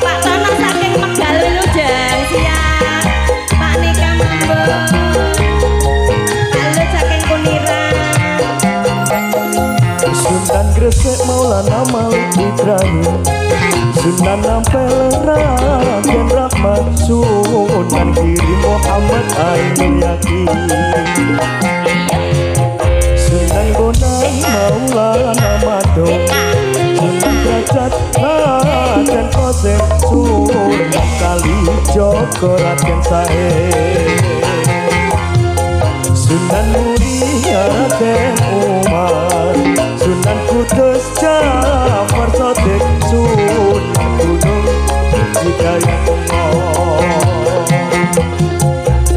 Pak Tono saking Megal Wilujeng siap. Pak Nika Mambo Halo saking Kuniran. Sunan Gresik Maulana Malik Ibrahim, Sunan Ampel Raden Rahmat, Sunan Giri Muhammad Ainul Yakin, Sunan Bonang Maulana Madong, Sunan Derajat Raden Kosim, Sunan Kalijogo Raden Said, Sunan Muria Raden Umar, Sunan Kudus Jafar Sodik, Sunan Gunung Hidayatullah.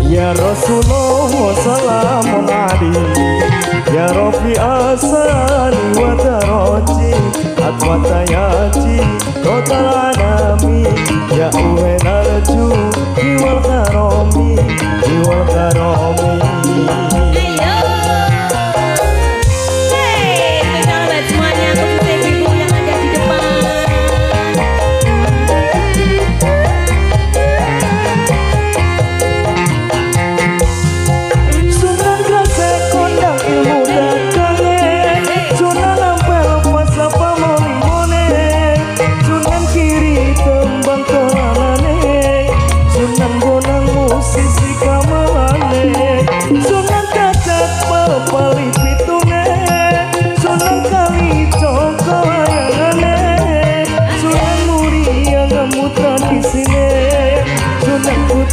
Ya Rasulullah salamun alaihi, Ya Rabbi asani wa daraji, Atwata yaji total anami, Ya uwe narju Iwal karomi, Iwal karomi.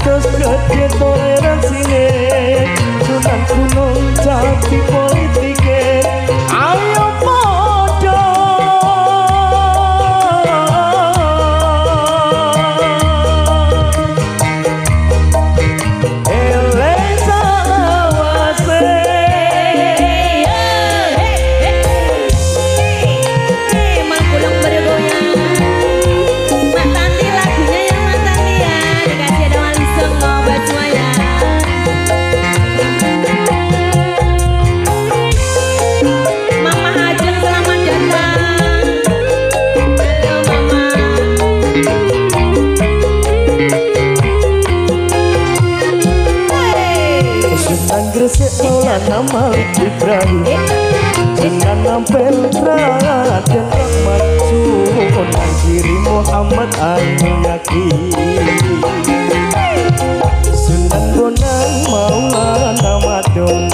Gede toleransine, Sunan Gunung Jati politike, ayo podo Elesa awase. Mangkulung bergoyang. Mak Tanti lagunya yang Mak Tanti ya, dikasih ada langsung ngobat semuanya. Mama Ajeng selamat datang. Halo Mama. Sunan Gresik Maulana Malik Ibrahim, Sunan Ampel Raden Rahmat, Sunan Giri Muhammad Ainul Yakin, Sunan Bonang Maulana Madong,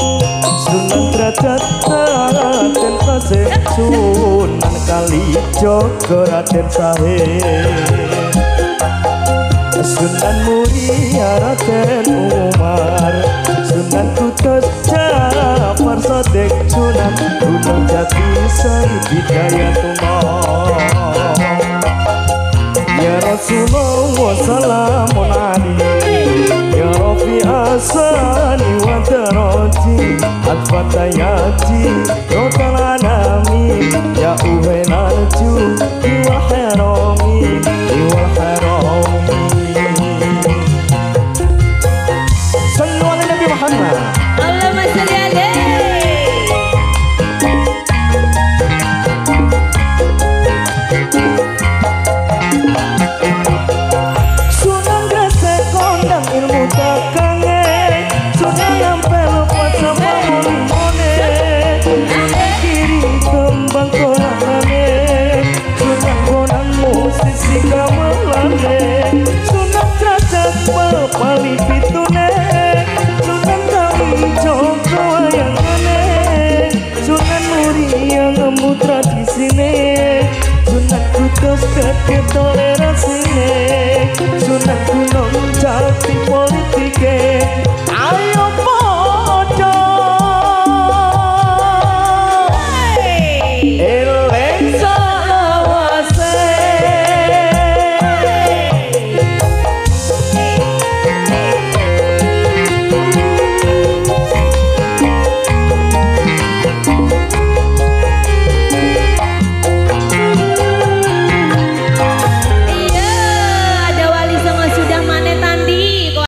Sunan Derajat Raden Kosim, Sunan Kalijogo Raden Said, Sunan Muria Raden Umar, Sunan Kudus Jafar Sodik, Sunan Gunung Jati Said Hidayatullah. Ya Rasulullah salamun alaihi, Ya Rabbi asani wa daraji, Atfata yaji total anami, Ya uwe narju Iwal harami, Iwal harami. Sallu ala Nabi Muhammad. Allahumma sholli alaihi. Sunan Gresik kondang ilmu dagange, Sunan Ampel pasapa mulimone, Kiri kembang kolanane, Sunan Bonang musisi gamelane, Sunan Derajat pepali pitune, Sunan Kalijogo wayangane, Sunan Muria ngemu tradisine, Sunan Kudus gede toleransine, Sunan